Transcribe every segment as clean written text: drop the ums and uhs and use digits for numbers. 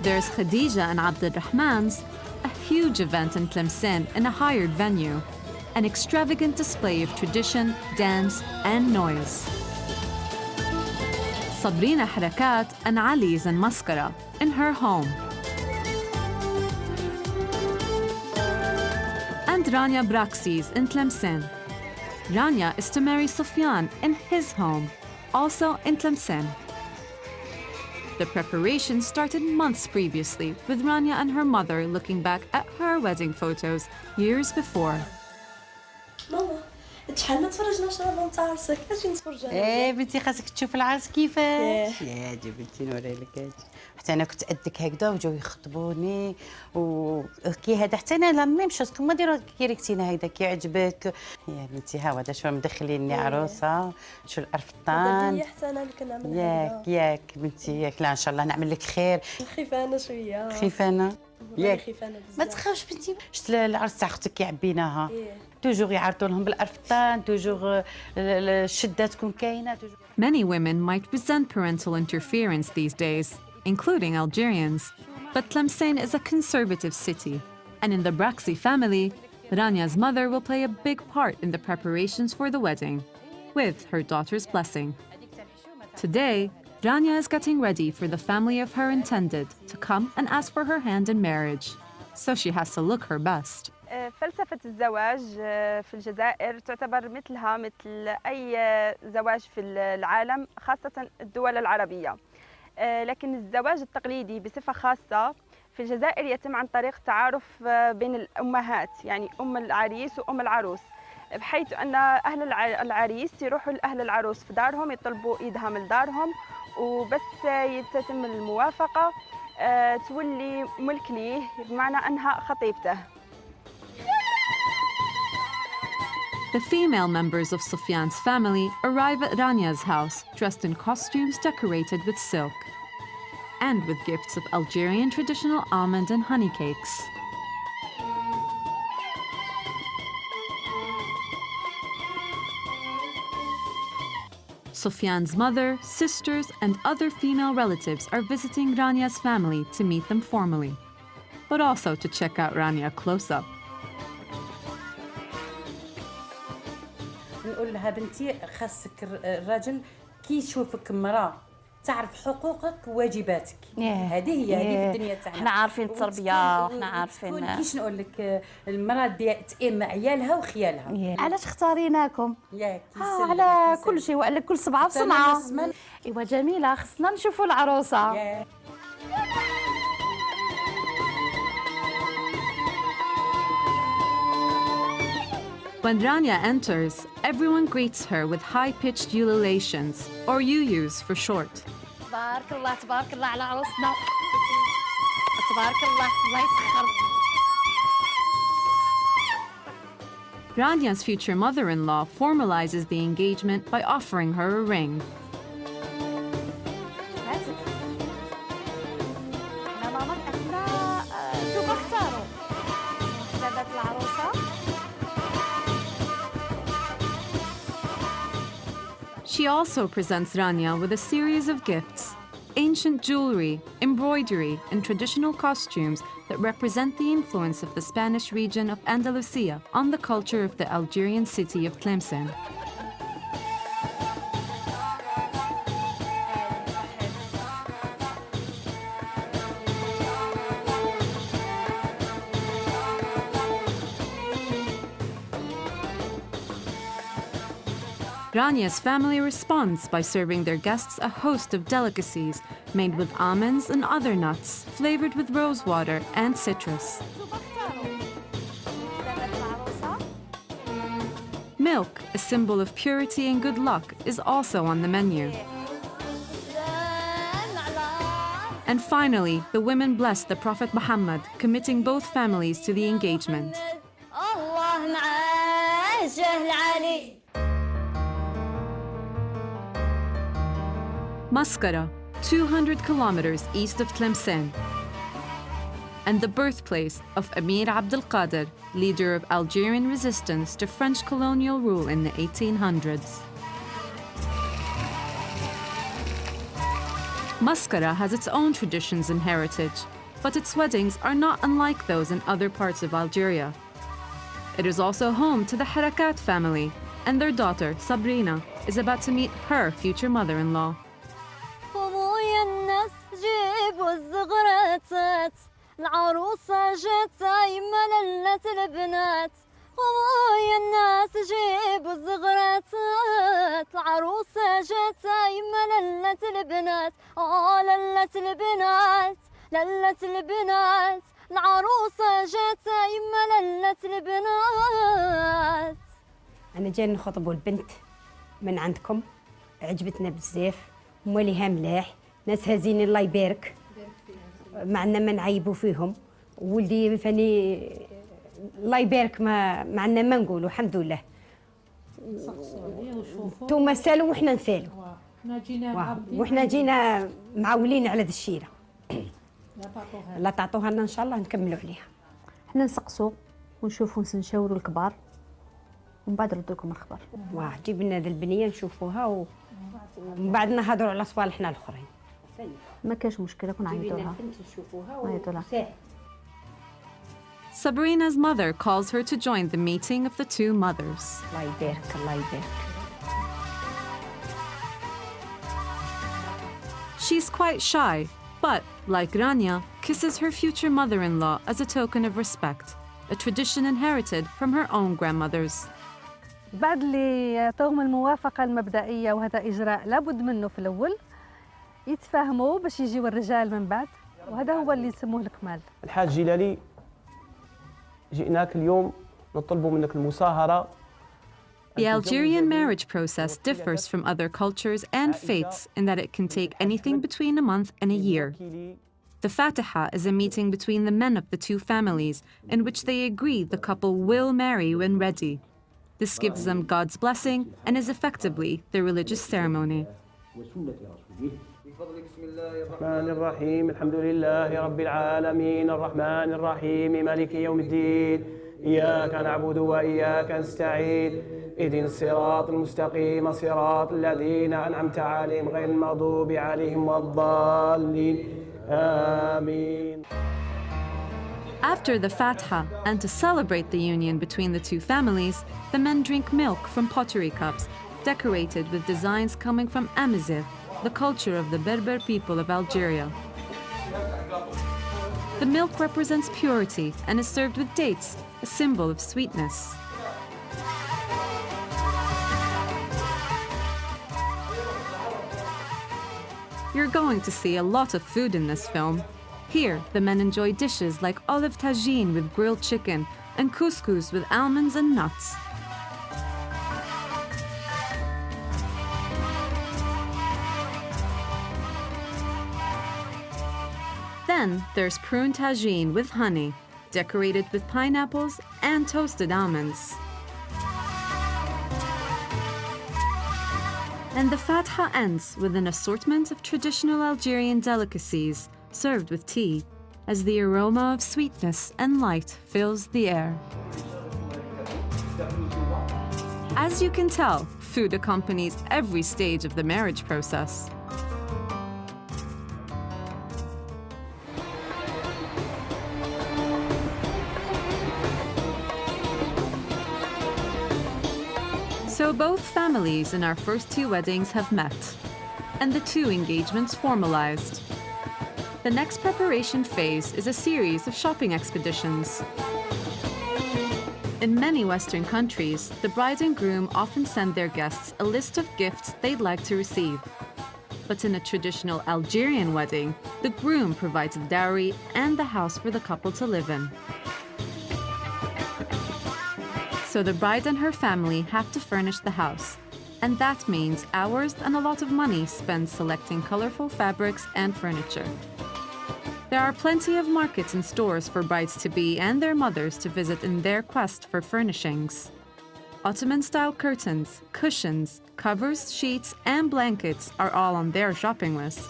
There's Khadija and Abdulrahman's, a huge event in Tlemcen in a hired venue, an extravagant display of tradition, dance, and noise. Sabrina Harakat and Ali's in Mascara in her home. And Rania Braxi's in Tlemcen. Rania is to marry Sufyan in his home, also in Tlemcen. The preparations started months previously, with Rania and her mother looking back at her wedding photos years before. ماما شحال ما تفرجناش على بنت عرسك، اجي نتفرج عليها. ايه بنتي خاصك تشوف العرس كيفاش. يا جبنتي نوري لك هادي. حتى انا كنت قدك هكذا وجاو يخطبوني وكي هذا حتى انا لا ميم شوز كما ديروا كيريكتينا هكذا كيعجبك. يا بنتي ها هذا شو مدخليني عروسه شو القرفطان. هي حتى انا اللي كنعمل ياك بنتي ياك لا ان شاء الله نعمل لك خير. خيفانه شويه. خيفانه ياك خيفانه بزاف. ما تخافش بنتي. شفت العرس تاع اختك كي عبيناها توجور يعرضوا لهم بالقرفطان توجور الشده تكون كاينه. Many women might resent parental interference these days, including Algerians. But Tlemcen is a conservative city, and in the Braxi family, Rania's mother will play a big part in the preparations for the wedding, with her daughter's blessing. Today, Rania is getting ready for the family of her intended to come and ask for her hand in marriage, so she has to look her best. فلسفة الزواج في الجزائر تعتبر مثل أي زواج في العالم، خاصة الدول العربية. لكن الزواج التقليدي بصفة خاصة في الجزائر يتم عن طريق تعارف بين الأمهات، يعني أم العريس وأم العروس، بحيث أن أهل العريس يروحوا لأهل العروس في دارهم يطلبوا إيدها من دارهم، وبس تتم الموافقة تولي ملك ليه، بمعنى أنها خطيبته. The female members of Sufyan's family arrive at Rania's house dressed in costumes decorated with silk and with gifts of Algerian traditional almond and honey cakes. Sufyan's mother, sisters, and other female relatives are visiting Rania's family to meet them formally, but also to check out Rania close up. نقول لها بنتي خاصك الراجل كي يشوفك مرأة تعرف حقوقك وواجباتك. هذه هي في الدنيا تاعنا. احنا عارفين التربيه واحنا عارفين كيش نقول لك المرأة تأم عيالها وخيالها. علاش اختاريناكم؟ ياك على كل شيء وعلى كل صبعه بصنعه. ايوا جميله خصنا نشوفوا العروسه. When Rania enters, everyone greets her with high-pitched ululations, or UUs for short. تبارك الله تبارك الله على عروسنا. تبارك الله الله يسخر. Rania's future mother-in-law formalizes the engagement by offering her a ring. She also presents Rania with a series of gifts, ancient jewelry, embroidery, and traditional costumes that represent the influence of the Spanish region of Andalusia on the culture of the Algerian city of Tlemcen. Rania's family responds by serving their guests a host of delicacies made with almonds and other nuts, flavored with rosewater and citrus. Milk, a symbol of purity and good luck, is also on the menu. And finally, the women bless the Prophet Muhammad, committing both families to the engagement. Mascara, 200 kilometers east of Tlemcen, and the birthplace of Emir Abdelkader, leader of Algerian resistance to French colonial rule in the 1800s. Mascara has its own traditions and heritage, but its weddings are not unlike those in other parts of Algeria. It is also home to the Harakat family, and their daughter, Sabrina, is about to meet her future mother-in-law. العروسة جت يما للت البنات خويا الناس جيبوا الزغرات العروسة جت يما للت البنات للت البنات للت البنات العروسة جت يما للت البنات. أنا جاي نخطبوا البنت من عندكم، عجبتنا بزاف، موليها ملاح، ناس هازين الله يبارك، معنا ما نعيبوا فيهم، ولدي فاني الله يبارك ما عندنا ما نقولوا الحمد لله. انتوما سالوا وحنا نسالوا، وحنا جينا معولين على ذا الشيره. لا تعطوها لنا ان شاء الله نكملوا عليها. حنا نسقسوا ونشوفوا نشاوروا الكبار ومن بعد نردوا لكم الخبر. جيب لنا ذا البنيه نشوفوها ومن بعد نهضروا على صوالحنا الاخرين. ما كاش مشكله كون عيطوا لها. عيطوا لها. Sabrina's mother calls her to join the meeting of the two mothers. الله يبارك الله يبارك. She's quite shy, but, like Rania, kisses her future mother-in-law as a token of respect, a tradition inherited from her own grandmothers. بعد اللي يعطوهم الموافقة المبدئية، وهذا إجراء لابد منه في الأول، يتفاهموا باش يجيوا الرجال من بعد، وهذا هو اللي نسموه الكمال. الحاج جلالي، جئناك اليوم نطلب منك المساهرة. The Algerian marriage process differs from other cultures and faiths in that it can take anything between a month and a year. The Fatiha is a meeting between the men of the two families in which they agree the couple will marry when ready. This gives them God's blessing and is effectively their religious ceremony. الرحمن الرحيم الحمد لله رب العالمين الرحمن الرحيم مالك يوم الدين إياك نعبد وإياك نستعين اهدنا الصراط المستقيم صراط الذين أنعمت عليهم غير المغضوب عليهم ولا الضالين آمين. After the Fatiha, and to celebrate the union between the two families, the men drink milk from pottery cups, decorated with designs coming from Amazigh, the culture of the Berber people of Algeria. The milk represents purity and is served with dates, a symbol of sweetness. You're going to see a lot of food in this film. Here, the men enjoy dishes like olive tagine with grilled chicken and couscous with almonds and nuts. Then there's prune tagine with honey, decorated with pineapples and toasted almonds. And the Fatiha ends with an assortment of traditional Algerian delicacies served with tea, as the aroma of sweetness and light fills the air. As you can tell, food accompanies every stage of the marriage process. So both families in our first two weddings have met, and the two engagements formalized. The next preparation phase is a series of shopping expeditions. In many Western countries, the bride and groom often send their guests a list of gifts they'd like to receive. But in a traditional Algerian wedding, the groom provides the dowry and the house for the couple to live in. So the bride and her family have to furnish the house, and that means hours and a lot of money spent selecting colorful fabrics and furniture. There are plenty of markets and stores for brides-to-be and their mothers to visit in their quest for furnishings. Ottoman-style curtains, cushions, covers, sheets, and blankets are all on their shopping list.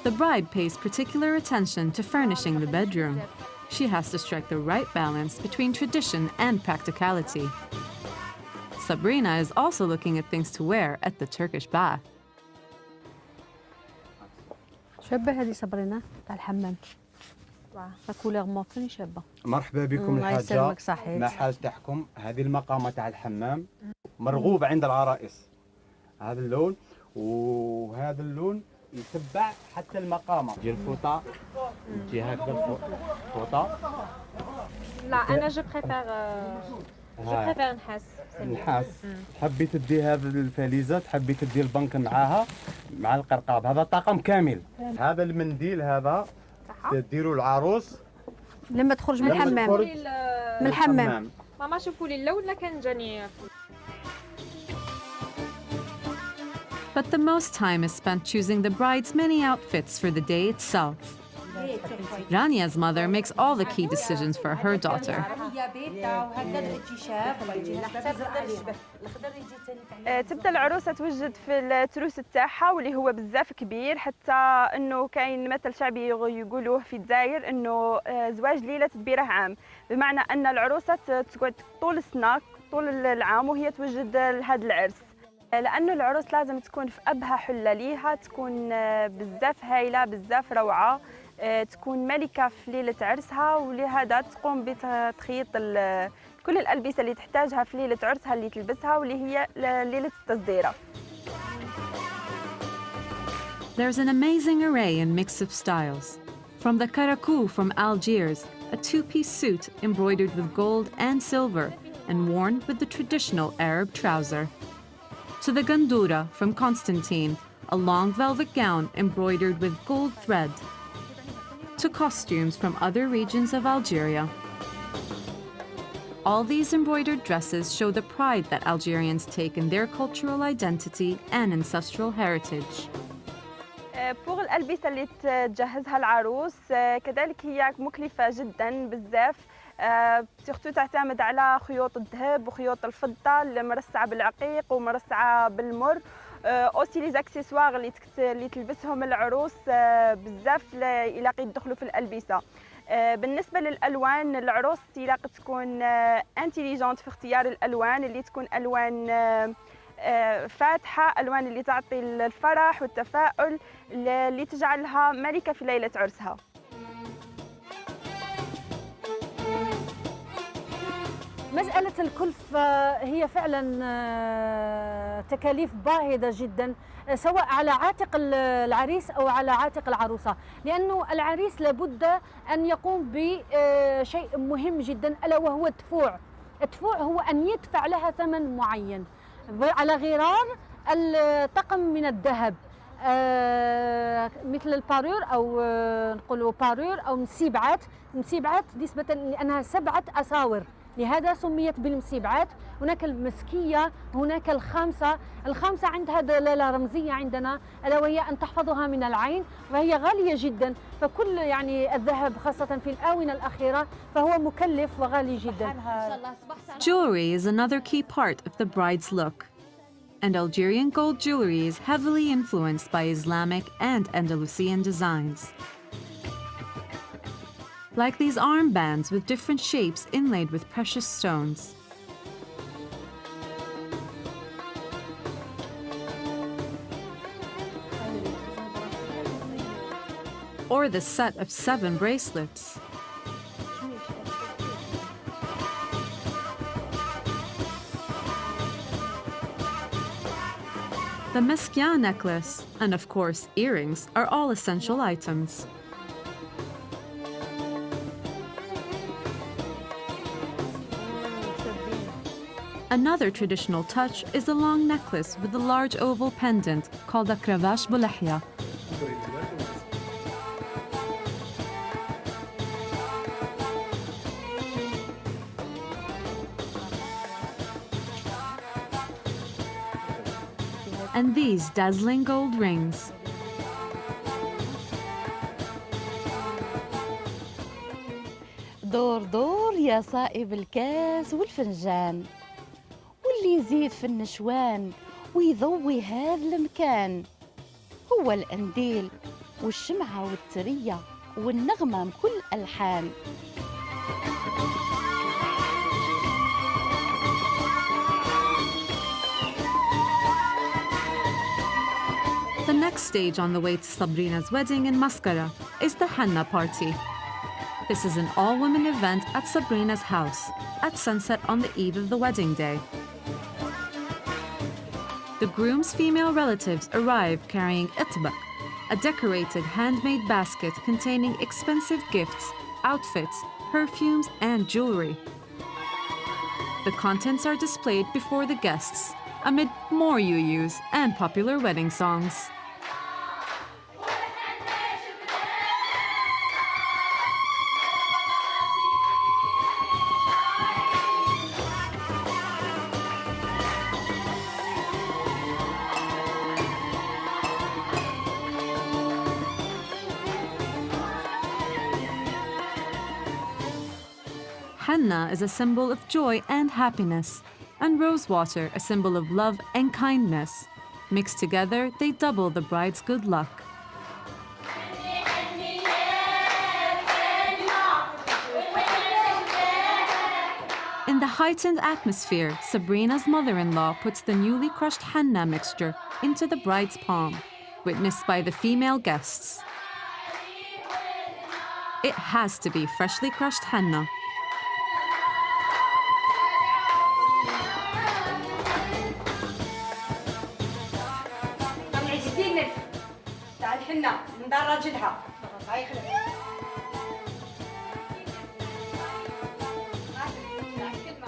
The bride pays particular attention to furnishing the bedroom. She has to strike the right balance between tradition and practicality. Sabrina is also looking at things to wear at the Turkish bath. شابة هذه صبرنا تاع الحمام. كولور موفن شابة. مرحبا بكم الحاجة. ما حال تحكم هذه المقامة تاع الحمام مرغوب عند العرائس. هذا اللون وهذا اللون يتبع حتى المقامة ديال الفوطة تجي هكذا الفوطة. لا أنا جو بريفير النحاس. تحبي تدي هذا الفليزة تحبي تدي البنك معاها مع القرقاب. هذا طاقم كامل. هذا المنديل هذا تديروا العروس لما تخرج من الحمام. من الحمام. ماما شوفوا لي اللون لا كان جاني. But the most time is spent choosing the bride's many outfits for the day itself. Rania's mother makes all the key decisions for her daughter. تبدا العروسه توجد في التروس تاعها واللي هو بزاف كبير حتى انه كاين مثل شعبي يقولوه في الجزائر انه زواج ليله تدبيره عام، بمعنى ان العروسه تقعد طول السنه طول العام وهي توجد لهذا العرس، لانه العروس لازم تكون في ابهى حله ليها، تكون بزاف هايله بزاف روعه، تكون ملكه في ليله عرسها، ولهذا تقوم بتخييط كل الالبسه اللي تحتاجها في ليله عرسها اللي تلبسها واللي هي ليله التصديره. There's an amazing array and mix of styles. From the karakou from Algiers, a two-piece suit embroidered with gold and silver and worn with the traditional Arab trouser, to the gandura from Constantine, a long velvet gown embroidered with gold thread, to costumes from other regions of Algeria. All these embroidered dresses show the pride that Algerians take in their cultural identity and ancestral heritage. بوغ الألبسة اللي تجهزها العروس كذلك هي مكلفة جدا بزاف، سورتو تعتمد على خيوط الذهب وخيوط الفضة المرصعة بالعقيق ومرصعة بالمر، اوسي لي زاكسيسوار اللي تلبسهم العروس بزاف يلاقي يدخلوا في الألبسة. بالنسبة للألوان العروس يلاقي تكون انتيليجونت في اختيار الألوان اللي تكون ألوان فاتحة، ألوان اللي تعطي الفرح والتفاؤل اللي تجعلها ملكة في ليلة عرسها. مسألة الكلفة هي فعلا تكاليف باهظة جدا، سواء على عاتق العريس أو على عاتق العروسة، لأنه العريس لابد أن يقوم بشيء مهم جدا ألا وهو الدفوع. الدفوع هو أن يدفع لها ثمن معين على غرار الطقم من الذهب، مثل البارور أو نقولوا بارور أو مسيبعات نسبة لأنها 7 أساور، لهذا سميت بالمسيبعات. هناك المسكية، هناك الخامسة عندها دلالة رمزية عندنا ألا وهي أن تحفظها من العين، وهي غالية جدا، فكل يعني الذهب خاصة في الآونة الأخيرة فهو مكلف وغالي جدا. Jewelry is another key part of the bride's look, and Algerian gold jewelry is heavily influenced by Islamic and Andalusian designs. Like these armbands with different shapes inlaid with precious stones. Or the set of 7 bracelets. The meskia necklace and, of course, earrings are all essential items. Another traditional touch is a long necklace with a large oval pendant called a cravache boulahia. And these dazzling gold rings. دور دور يا صائب الكاس والفنجان، واللي يزيد في النشوان ويضوي هذا المكان هو القنديل والشمعة والترية والنغمة بكل ألحان. The next stage on the way to Sabrina's wedding in Mascara is the henna party. This is an all-women event at Sabrina's house at sunset on the eve of the wedding day. The groom's female relatives arrive carrying itbaq, a decorated handmade basket containing expensive gifts, outfits, perfumes, and jewelry. The contents are displayed before the guests amid more yuyus and popular wedding songs. Henna is a symbol of joy and happiness, and rosewater a symbol of love and kindness. Mixed together, they double the bride's good luck. In the heightened atmosphere, Sabrina's mother-in-law puts the newly crushed henna mixture into the bride's palm, witnessed by the female guests. It has to be freshly crushed henna.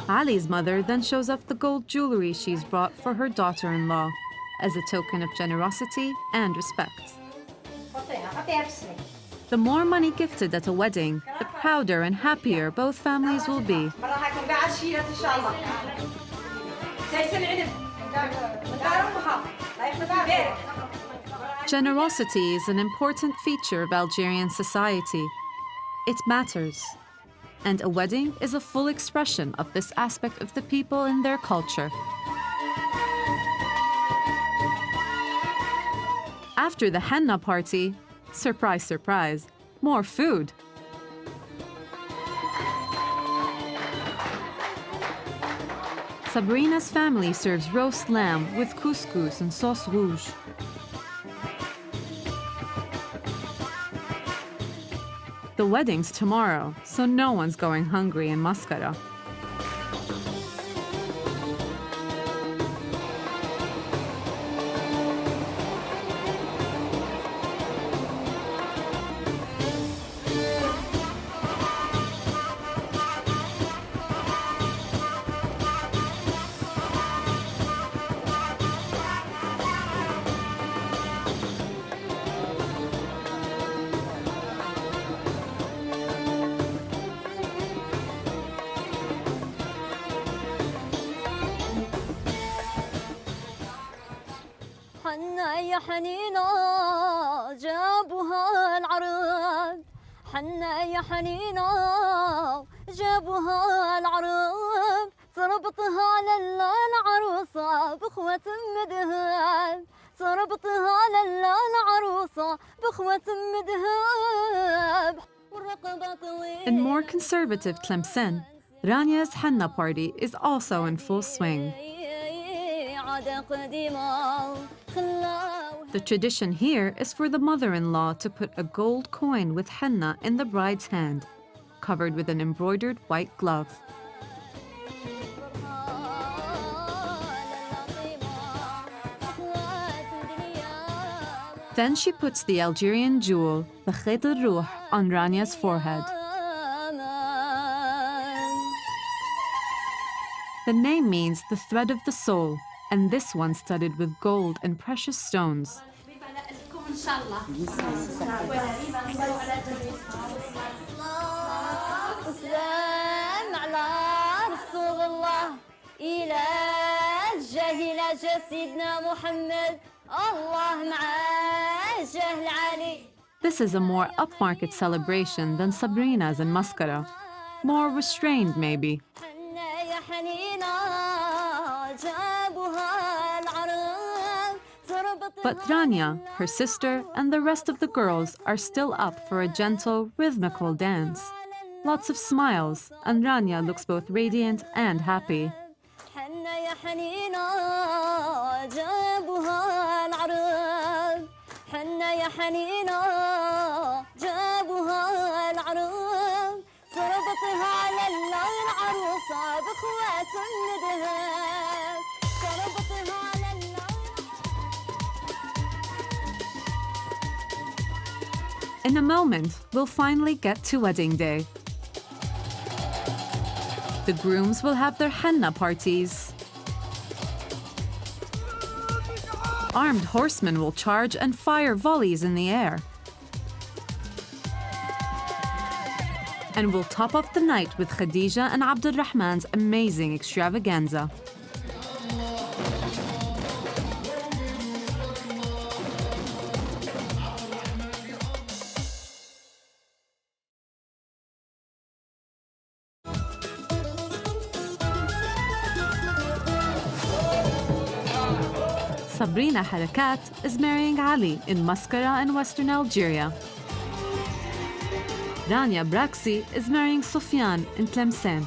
Ali's mother then shows off the gold jewelry she's brought for her daughter-in-law as a token of generosity and respect. The more money gifted at a wedding, the prouder and happier both families will be. Generosity is an important feature of Algerian society. It matters. And a wedding is a full expression of this aspect of the people and their culture. After the henna party, surprise, surprise, more food. Sabrina's family serves roast lamb with couscous and sauce rouge. The wedding's tomorrow, so no one's going hungry in Mascara. حنا يا حنينة جابوها العروس حنا يا حنينة جابوها العروس تربطها للعروسة بخوة مدهب تربطها للعروسة بخوة مدهب والرقبة طويلة. In more conservative Tlemcen, Rania's henna party is also in full swing. The tradition here is for the mother-in-law to put a gold coin with henna in the bride's hand, covered with an embroidered white glove. Then she puts the Algerian jewel, the Khayt al-Ruh, on Rania's forehead. The name means the thread of the soul, and this one studded with gold and precious stones. This is a more upmarket celebration than Sabrina's in Mascara. More restrained, maybe. But Rania, her sister, and the rest of the girls are still up for a gentle, rhythmical dance. Lots of smiles, and Rania looks both radiant and happy. In a moment, we'll finally get to wedding day. The grooms will have their henna parties. Armed horsemen will charge and fire volleys in the air. And we'll top off the night with Khadija and Abdul Rahman's amazing extravaganza. Sabrina Harakat is marrying Ali in Mascara in Western Algeria. Rania Braxi is marrying Sufyan in Tlemcen.